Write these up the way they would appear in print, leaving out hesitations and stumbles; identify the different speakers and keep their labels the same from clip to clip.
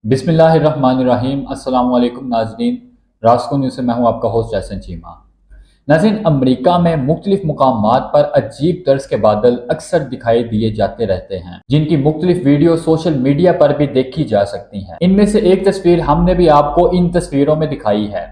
Speaker 1: बिस्मिल्लाहिर्रहमानिर्रहीम। अस्सलाम वालेकुम नाज़रीन। रास्को न्यूज़ से मैं हूँ आपका होस्ट जैसन चीमा। नाज़रीन, अमेरिका में मुख्तलिफ मुकामात पर अजीब तर्ज के बादल अक्सर दिखाई दिए जाते रहते हैं, जिनकी मुख्तलिफ वीडियो सोशल मीडिया पर भी देखी जा सकती हैं। इनमें से एक तस्वीर हमने भी आपको इन तस्वीरों में दिखाई है।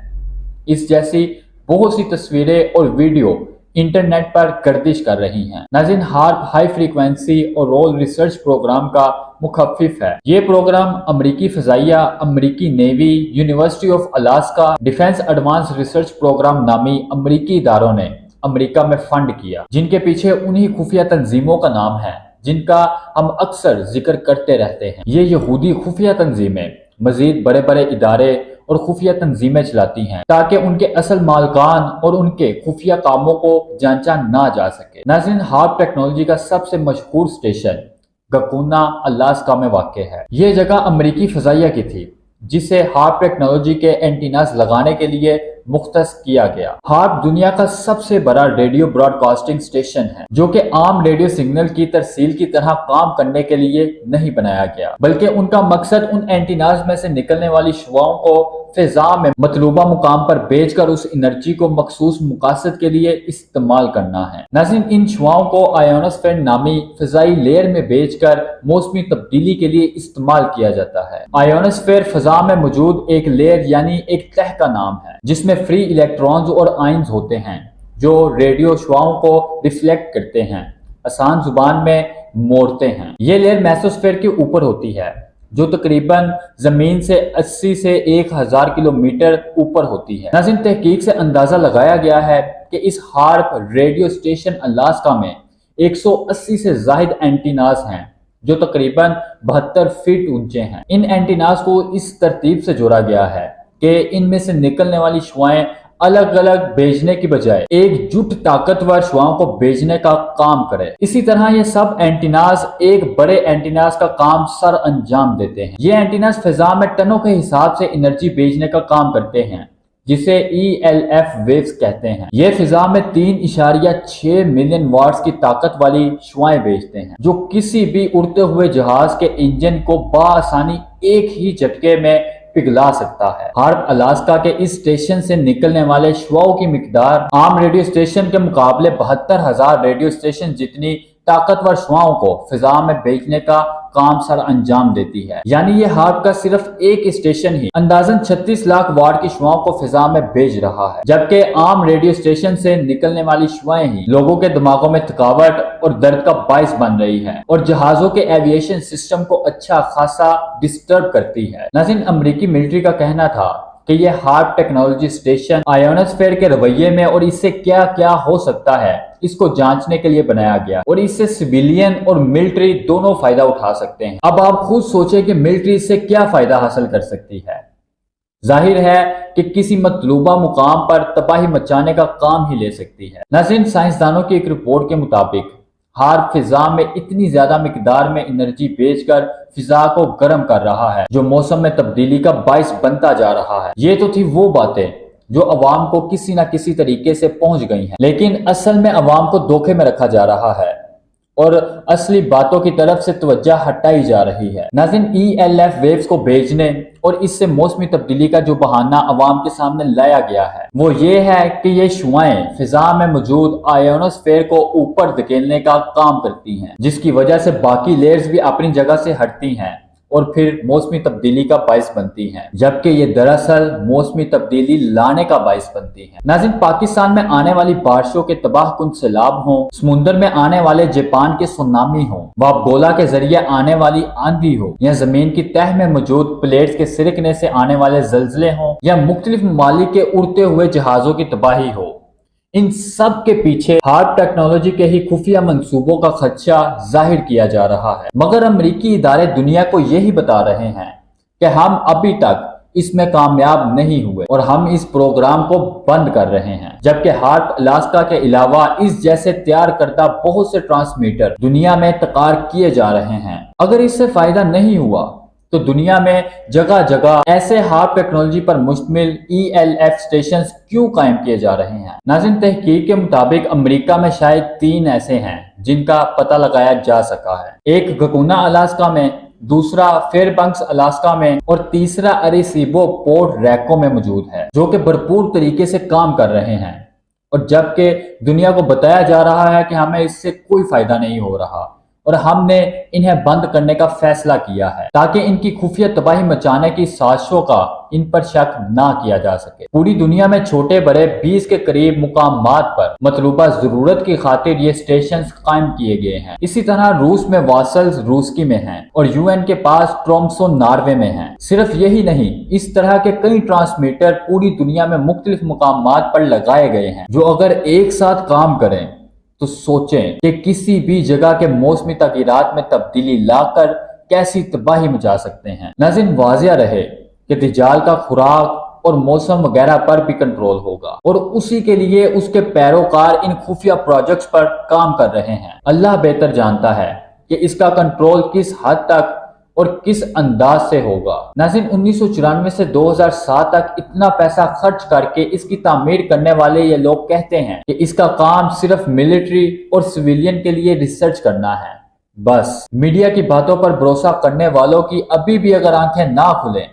Speaker 1: इस जैसी बहुत सी तस्वीरें और वीडियो इंटरनेट पर गर्दिश कर रही हैं। नाज़रीन, HAARP high frequency auroral research program का मुखफ़िफ है। ये प्रोग्राम अमरीकी फ़ज़ाइया, अमरीकी navy, university of Alaska, defence advance research programme नामी अमरीकी इदारों ने अमरीका में फंड किया, जिनके पीछे उन्हीं खुफिया तंजीमों का नाम है जिनका हम अक्सर जिक्र करते रहते हैं। ये यहूदी खुफिया तंजीमें मजीद बड़े बड़े इदारे और खुफिया तंजीमें चलाती हैं ताकि उनके असल मालकान और उनके खुफिया कामों को जांचा ना जा सके। नाज़रीन, हार्प टेक्नोलॉजी का सबसे मशहूर स्टेशन गकुना अलास्का में वाक़ है। ये जगह अमरीकी फ़ज़ाइया की थी जिसे हार्प टेक्नोलॉजी के एंटीनास लगाने के लिए मुख्तस किया गया। हार्प दुनिया का सबसे बड़ा रेडियो ब्रॉडकास्टिंग स्टेशन है जो कि आम रेडियो सिग्नल की तरसील की तरह काम करने के लिए नहीं बनाया गया, बल्कि उनका मकसद उन एंटीनास में से निकलने वाली शुआओं को फिजा में मतलूबा मुकाम पर भेजकर उस एनर्जी को मखसूस मकासद के लिए इस्तेमाल करना है। नाज़रीन, इन शुआओं को आयोनोस्फीयर नामी फिजाई लेयर में भेजकर मौसमी तब्दीली के लिए इस्तेमाल किया जाता है। आयोनोस्फीयर फिजा में मौजूद एक लेयर यानी एक तह का नाम है जिसमें फ्री इलेक्ट्रॉन्स और आयन्स होते हैं जो रेडियो शुआओं को रिफ्लेक्ट करते हैं, आसान जुबान में मोड़ते हैं। ये लेयर मेसोस्फीयर के ऊपर होती है जो तकरीबन जमीन से 80 से 1000 किलोमीटर ऊपर होती है। नाज़रीन, तहकीक से अंदाजा लगाया गया है कि इस हार्प रेडियो स्टेशन अलास्का में 180 से जायद एंटीनास हैं जो तकरीबन 72 फीट ऊंचे हैं। इन एंटीनास को इस तरतीब से जोड़ा गया है कि इनमें से निकलने वाली शुआएं अलग अलग भेजने की बजाय एकजुट ताकतवर शुआओं को भेजने का काम करे। इसी तरह ये सब एंटीनास एक बड़े एंटीनास का काम सर अंजाम देते हैं। ये एंटीनास फिजा में टनों के हिसाब से एनर्जी भेजने का काम करते हैं जिसे ELF वेव्स कहते हैं। ये फिजा में 3.6 मिलियन वाट्स की ताकत वाली शुआएं भेजते हैं जो किसी भी उड़ते हुए जहाज के इंजन को बाआसानी एक ही झटके में पिघला सकता है। हार्प अलास्का के इस स्टेशन से निकलने वाले शुआओं की मिकदार आम रेडियो स्टेशन के मुकाबले 72,000 रेडियो स्टेशन जितनी ताकतवर शुआओं को फिजा में भेजने का काम सर अंजाम देती है। यानी ये हार्प का सिर्फ एक स्टेशन ही अंदाजन 36 लाख वाट की शुआओं को फिजा में भेज रहा है, जबकि आम रेडियो स्टेशन से निकलने वाली शुआएं ही लोगों के दिमागों में थकावट और दर्द का बायस बन रही है और जहाजों के एविएशन सिस्टम को अच्छा खासा डिस्टर्ब करती है। नाज़रीन, अमरीकी मिलिट्री का कहना था कि यह हार्प टेक्नोलॉजी स्टेशन आयोनोस्फीयर के रवैये में और इससे क्या क्या हो सकता है इसको जांचने के लिए बनाया गया और इससे सिविलियन और मिलिट्री दोनों फायदा उठा सकते हैं। अब आप खुद सोचें कि मिलिट्री इससे क्या फायदा हासिल कर सकती है। जाहिर है कि किसी मतलूबा मुकाम पर तबाही मचाने का काम ही ले सकती है। नाज़रीन, साइंसदानों की एक रिपोर्ट के मुताबिक हार्प फिजा में इतनी ज्यादा मिकदार में एनर्जी भेजकर फिजा को गर्म कर रहा है जो मौसम में तब्दीली का बाइस बनता जा रहा है। ये तो थी वो बातें जो अवाम को किसी न किसी तरीके से पहुंच गई हैं, लेकिन असल में अवाम को धोखे में रखा जा रहा है और असली बातों की तरफ से तवज्जो हटाई जा रही है। नाज़रीन, ELF वेव्स को भेजने और इससे मौसमी तब्दीली का जो बहाना अवाम के सामने लाया गया है वो ये है कि ये शुआएं फिजा में मौजूद आयोनोस्फीयर को ऊपर धकेलने का काम करती हैं, जिसकी वजह से बाकी लेयर्स भी अपनी जगह से हटती हैं और फिर मौसमी तब्दीली का बायस बनती हैं, जबकि ये दरअसल मौसमी तब्दीली लाने का बायस बनती हैं। नाज़रीन, पाकिस्तान में आने वाली बारिशों के तबाहकुन सैलाब हों, समुंदर में आने वाले जापान के सुनामी हो, वाबगोला के जरिए आने वाली आंधी हो, या जमीन की तह में मौजूद प्लेट्स के सिरकने से आने वाले जल्जले हों, या मुख्तलिफ ममालिक के उड़ते हुए जहाजों की तबाही हो, इन सब के पीछे हार्प टेक्नोलॉजी के ही खुफिया मंसूबों का खदशा जाहिर किया जा रहा है। मगर अमरीकी इदारे दुनिया को यही बता रहे हैं कि हम अभी तक इसमें कामयाब नहीं हुए और हम इस प्रोग्राम को बंद कर रहे हैं, जबकि हार्प अलास्का के अलावा इस जैसे तैयार करदा बहुत से ट्रांसमीटर दुनिया में तैयार किए जा रहे हैं। अगर इससे फायदा नहीं हुआ तो दुनिया में जगह जगह ऐसे हार्प टेक्नोलॉजी पर मुश्तमिल ELF स्टेशंस क्यों कायम किए जा रहे हैं। नाज़रीन, तहकीक के मुताबिक अमेरिका में शायद 3 ऐसे हैं जिनका पता लगाया जा सका है। एक गकुना अलास्का में दूसरा फेयरबैंक्स अलास्का में और तीसरा अरेसीबो पोर्ट रैको में मौजूद है, जो कि भरपूर तरीके से काम कर रहे हैं। और जबकि दुनिया को बताया जा रहा है कि हमें इससे कोई फायदा नहीं हो रहा और हमने इन्हें बंद करने का फैसला किया है ताकि इनकी खुफिया तबाही मचाने की साजिशों का इन पर शक ना किया जा सके। पूरी दुनिया में छोटे बड़े 20 के करीब मुकामात पर मतलूबा जरूरत की खातिर ये स्टेशन कायम किए गए हैं। इसी तरह रूस में वासल्स रूसकी में हैं और यूएन के पास ट्रोम्सो नॉर्वे में हैं। सिर्फ यही नहीं, इस तरह के कई ट्रांसमीटर पूरी दुनिया में मुख्तलिफ मुकामात पर लगाए गए हैं, जो अगर एक साथ काम करें तो सोचें कि किसी भी जगह के मौसमी तगीरात में तब्दीली लाकर कैसी तबाही मचा सकते हैं। नाज़रीन, वाज़िया रहे कि दज्जाल का खुराक और मौसम वगैरह पर भी कंट्रोल होगा और उसी के लिए उसके पैरोकार इन खुफिया प्रोजेक्ट्स पर काम कर रहे हैं। अल्लाह बेहतर जानता है कि इसका कंट्रोल किस हद तक और किस अंदाज से होगा। नाज़रीन, 1994 से 2007 तक इतना पैसा खर्च करके इसकी तामीर करने वाले ये लोग कहते हैं कि इसका काम सिर्फ मिलिट्री और सिविलियन के लिए रिसर्च करना है। बस मीडिया की बातों पर भरोसा करने वालों की अभी भी अगर आंखें ना खुलें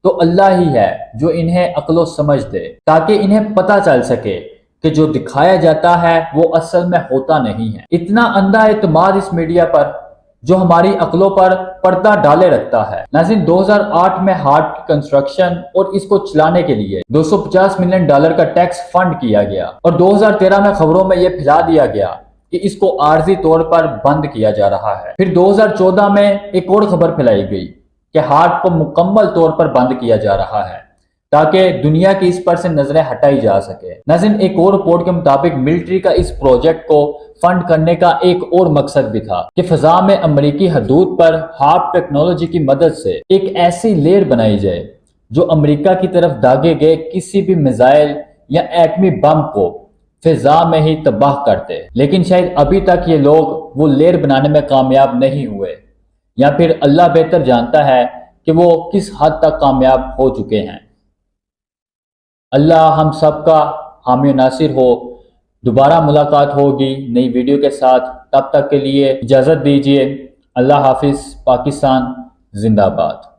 Speaker 1: तो अल्लाह ही है जो इन्हें अक्लो समझ दे, ताकि इन्हें पता चल सके कि जो दिखाया जाता है वो असल में होता नहीं है। इतना अंधा एतमाद इस मीडिया पर जो हमारी अक्लों पर पर्दा डाले रखता है। नाज़रीन, 2008 में हार्ट की कंस्ट्रक्शन और इसको चलाने के लिए $250 मिलियन का टैक्स फंड किया गया और 2013 में खबरों में यह फैला दिया गया कि इसको आर्जी तौर पर बंद किया जा रहा है। फिर 2014 में एक और खबर फैलाई गई कि हार्ट को मुकम्मल तौर पर बंद किया जा रहा है ताकि दुनिया की इस पर से नजरें हटाई जा सके। नाज़रीन, एक और रिपोर्ट के मुताबिक मिलिट्री का इस प्रोजेक्ट को फंड करने का एक और मकसद भी था कि फजा में अमेरिकी हदूद पर हार्प टेक्नोलॉजी की मदद से एक ऐसी लेयर बनाई जाए जो अमेरिका की तरफ दागे गए किसी भी मिसाइल या एटमी बम को फिजा में ही तबाह करते। लेकिन शायद अभी तक ये लोग वो लेयर बनाने में कामयाब नहीं हुए, या फिर अल्लाह बेहतर जानता है कि वो किस हद तक कामयाब हो चुके हैं। अल्लाह हम सबका हामी नासिर हो। दोबारा मुलाकात होगी नई वीडियो के साथ, तब तक के लिए इजाज़त दीजिए। अल्लाह हाफिज़। पाकिस्तान जिंदाबाद।